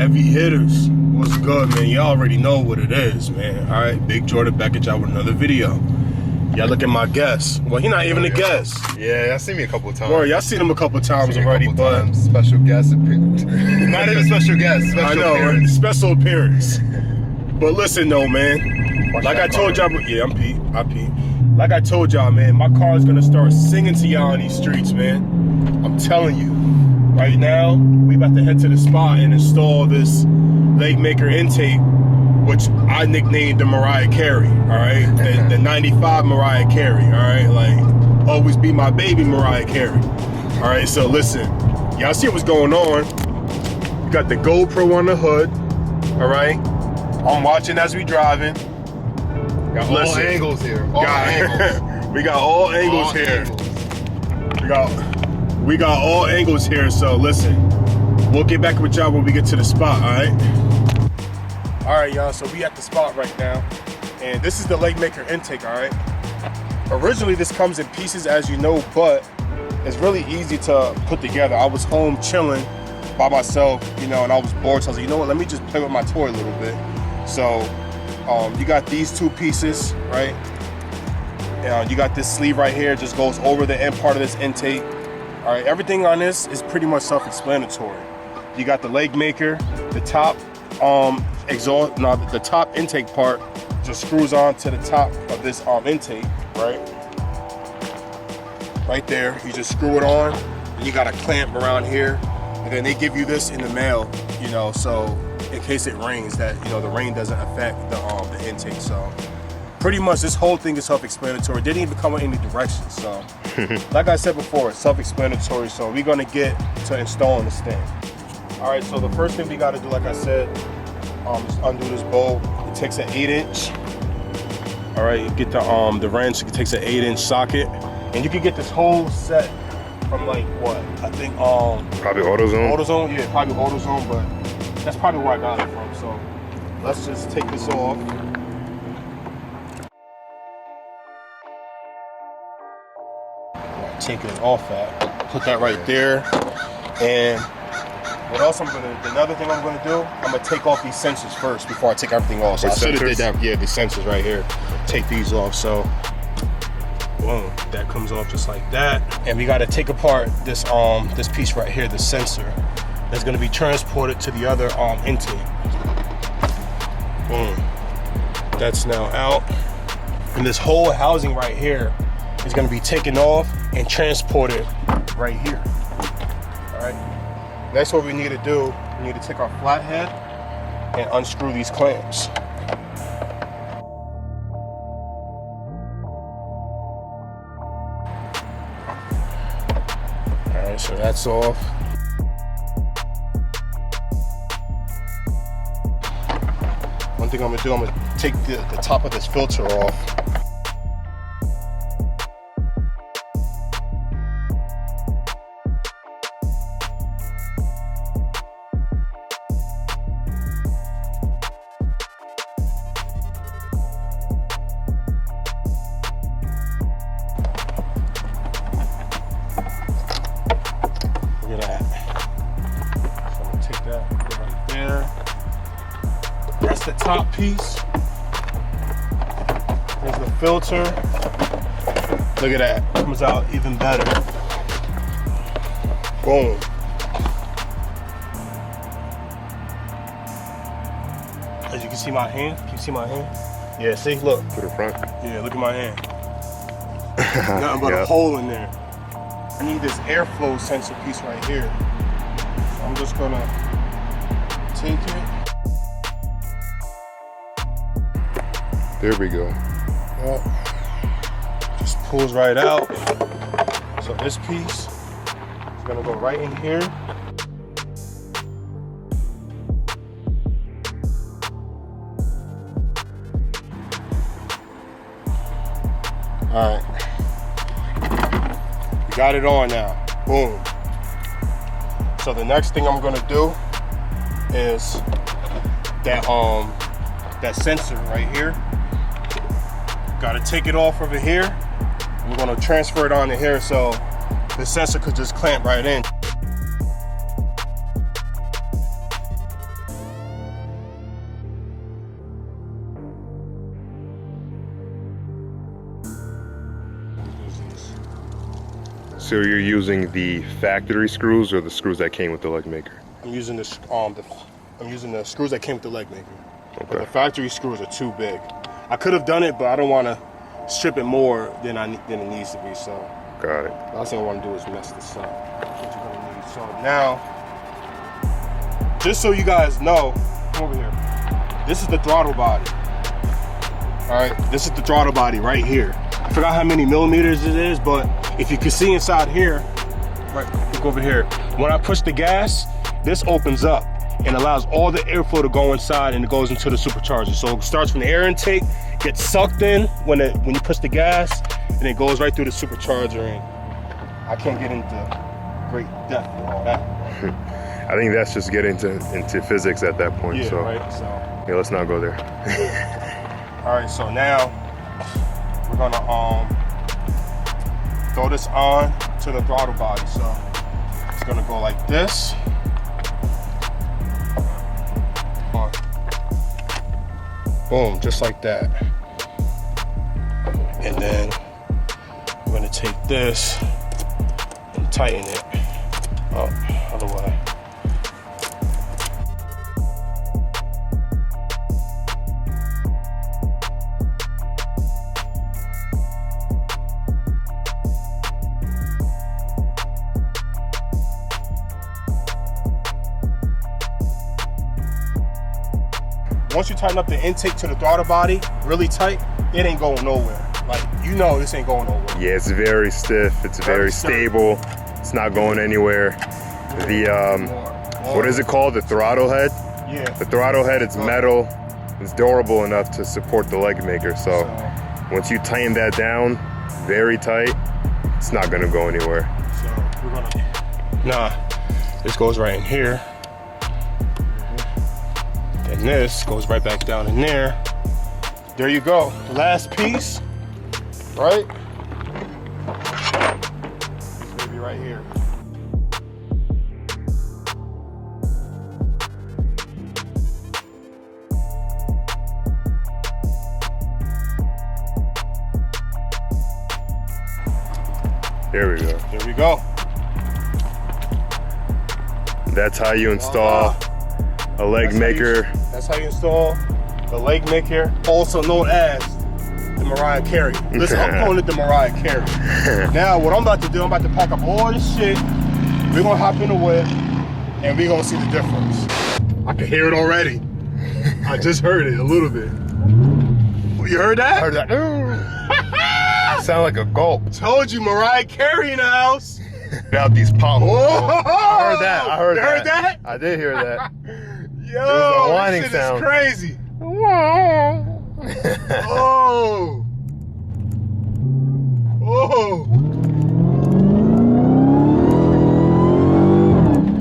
Heavy hitters, what's good, man? Y'all already know what it is, man. All right, Big Jordan back at y'all with another video. Y'all look at my guest. Well, he not even a guest. Yeah, y'all seen me a couple of times. Well, y'all seen him a couple of times already, but special guest appearance. Not even special guest. Special I know, appearance. right? Special appearance. But listen, though, man. Like I told y'all, yeah, I'm Pete. I Pete. Like I told y'all, man, my car is gonna start singing to y'all in these streets, man. I'm telling you. Right now, we about to head to the spot and install this Legmaker intake, which I nicknamed the Mariah Carey, all right? The 95 Mariah Carey, all right? Like, always be my baby Mariah Carey. All right, so listen, y'all see what's going on. We got the GoPro on the hood, all right? I'm watching as we driving. Got all angles here. All angles. We got all angles all here. Angles. We got all angles here, so listen. We'll get back with y'all when we get to the spot, all right? All right, y'all, so we at the spot right now. And this is the Legmaker intake, all right? Originally, this comes in pieces, as you know, but it's really easy to put together. I was home chilling by myself, you know, and I was bored, so I was like, you know what, let me just play with my toy a little bit. So, you got these two pieces, right? You got this sleeve right here, just goes over the end part of this intake. All right, everything on this is pretty much self-explanatory. You got the Legmaker, the top exhaust, no, the top intake part just screws on to the top of this intake, right? Right there, you just screw it on, and you got a clamp around here, and then they give you this in the mail, you know, so in case it rains, that, you know, the rain doesn't affect the intake. So pretty much this whole thing is self-explanatory. It didn't even come with any directions, so like I said before, it's self-explanatory. So we're gonna get to installing this thing. All right, so the first thing we gotta do, like I said, just undo this bolt. It takes an 8-inch. All right, you get the wrench. It takes an 8-inch socket, and you can get this whole set from like what? I think probably AutoZone. AutoZone, yeah, probably AutoZone, but that's probably where I got it from. So let's just take this off. Take it off at, put that right there. And what else another thing I'm gonna do, I'm gonna take off these sensors first before I take everything off. So I should have did that, yeah, the sensors right here. Take these off, so boom, that comes off just like that. And we gotta take apart this this piece right here, the sensor, that's gonna be transported to the other intake. Boom, that's now out. And this whole housing right here is gonna be taken off and transported right here. All right. Next, what we need to do, we need to take our flathead and unscrew these clamps. All right, so that's off. One thing I'm gonna do, I'm gonna take the top of this filter off. That's the top piece. There's the filter. Look at that, comes out even better. Boom. As you can see my hand, can you see my hand? Yeah, see, look. To the front. Yeah, look at my hand. Nothing but a hole in there. I need this airflow sensor piece right here. So I'm just gonna take it. There we go. Just pulls right out. So this piece is gonna go right in here. All right. We got it on now. Boom. So the next thing I'm gonna do is that sensor right here. Got to take it off over here. I'm going to transfer it onto here so the sensor could just clamp right in. So you're using the factory screws or the screws that came with the Legmaker? I'm using the screws that came with the Legmaker. Okay. But the factory screws are too big. I could have done it, but I don't want to strip it more than it needs to be. So Got it. the last thing I want to do is mess this up. That's what you're gonna need. So now, just so you guys know, come over here. This is the throttle body. All right, this is the throttle body right here. I forgot how many millimeters it is, but if you can see inside here, right, look over here. When I push the gas, this opens up and allows all the airflow to go inside, and it goes into the supercharger. So it starts from the air intake, gets sucked in when you push the gas, and it goes right through the supercharger. And I can't get into great depth with all that. I think that's just getting into physics at that point. Yeah, so right. So yeah, let's not go there. all right, so now we're gonna throw this on to the throttle body. So it's gonna go like this. Boom, just like that. And then we're gonna take this and tighten it up, other way. Once you tighten up the intake to the throttle body really tight, it ain't going nowhere. Like, you know this ain't going nowhere. Yeah, it's very stiff. It's very stable. It's not going anywhere. The what is it called? The throttle head? Yeah. The throttle head, it's metal. It's durable enough to support the Legmaker. So once you tighten that down very tight, it's not gonna go anywhere. So we're gonna, this goes right in here. And this goes right back down in there. There you go. Last piece, right? Maybe right here. There we go. There we go. That's how you install a Legmaker. That's how you install the Legmaker, also known as the Mariah Carey. Listen, I'm calling it the Mariah Carey. Now, what I'm about to do, I'm about to pack up all this shit. We're gonna hop in the whip, and we're gonna see the difference. I can hear it already. I just heard it a little bit. You heard that? I heard that. Sound like a gulp. Told you, Mariah Carey in the house. Out these potholes. Whoa! I heard that. I heard You that. heard that? I did hear that. Yo, a whining this shit sound. is crazy. Oh. Oh.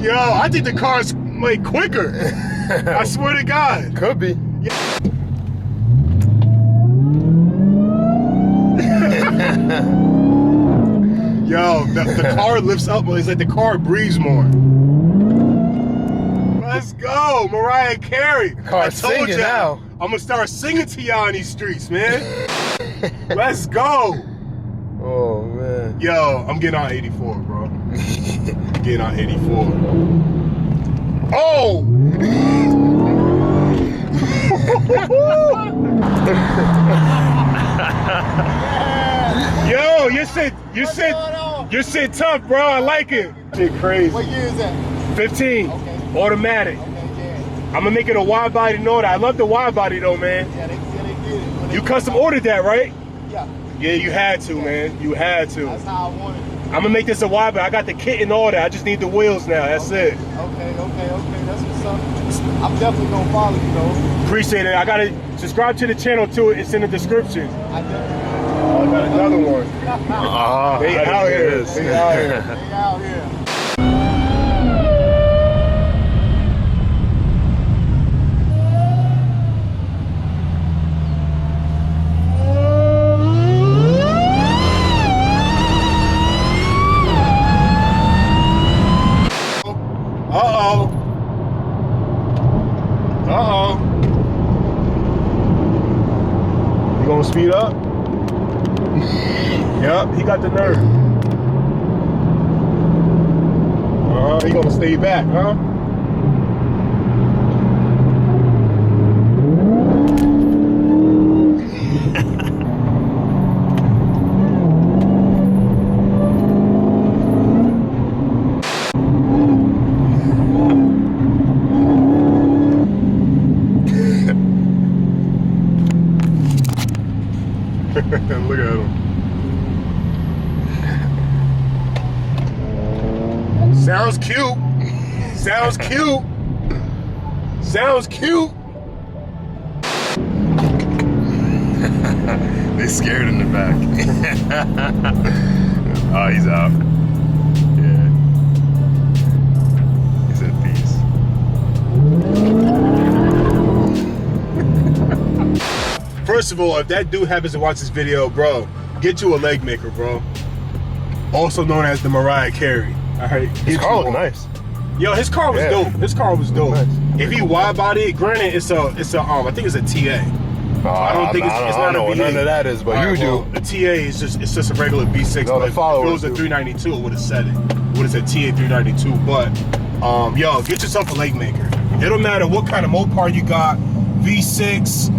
Yo, I think the car's way quicker. I swear to God. Could be. Yo, the car lifts up, it's like the car breathes more. Let's go, Mariah Carey. Car's singing now. I'm gonna start singing to y'all in these streets, man. Let's go. Oh, man. Yo, I'm getting on 84, bro. I'm getting on 84. Oh! Yo, you said tough, bro. I like it. Shit crazy. What year is that? 15, Okay. automatic. Okay, yeah. I'm gonna make it a wide body note. I love the wide body though, man. Yeah, they did it. You custom ordered that, right? Yeah. Yeah, you had to, man. You had to. That's how I wanted it. I'm gonna make this a wide body. I got the kit and all that. I just need the wheels now. That's it. Okay. That's what's up. I'm definitely gonna follow you, though. Appreciate it. I gotta subscribe to the channel too. It's in the description. I definitely. I got another one. They out here. They out here. They out here. You gonna speed up? Yep, he got the nerve. huh? He gonna stay back, huh? Look at him. Sounds cute. Sounds cute. Sounds cute. They scared in the back. Oh, he's out. Yeah. He's at peace. First of all, if that dude happens to watch this video, bro, get you a Legmaker, bro. Also known as the Mariah Carey. All right. His car looked nice. Yo, his car was dope. His car was dope. Nice. If he wide body, granted, it's a I think it's a TA. I don't think it's not a V8. None of that is, but All you right, do. Well, the TA is just a regular V6. No, the but followers if it was a do. 392, it would have said it. Would have said TA 392. But yo, get yourself a Legmaker. It don't matter what kind of Mopar you got, V6,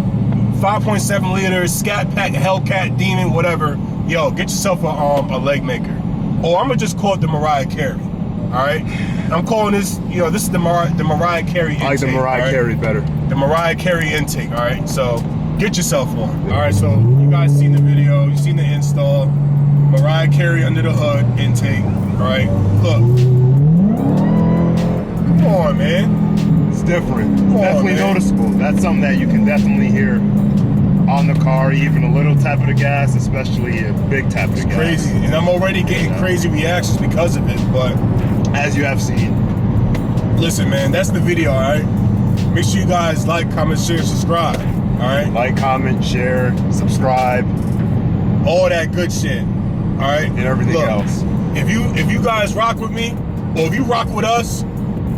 5.7 liters, Scat Pack, Hellcat, Demon, whatever. Yo, get yourself a Legmaker. Or I'm gonna just call it the Mariah Carey. All right, I'm calling this. You know, this is the Mariah Carey intake. I like the Mariah Carey better. The Mariah Carey intake. All right, so get yourself one. All right, so you guys seen the video, you seen the install. Mariah Carey under the hood intake. All right, look. Come on, man. It's different. Come on, Definitely man. noticeable. That's something that you can definitely hear on the car, even a little tap of the gas, especially a big tap of the gas. Crazy, and I'm already getting crazy reactions because of it. But as you have seen. Listen, man, that's the video. All right, make sure you guys like, comment, share, subscribe. All right, Like, comment, share, subscribe, all that good shit. All right, and everything else. If you guys rock with me, or if you rock with us,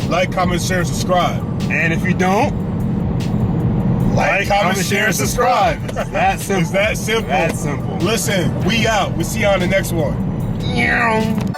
like, comment, share, and subscribe. And if you don't, Like, comment, share, and subscribe. It's that simple. It's that simple. That simple. Listen, we out. We see you on the next one. Yeah.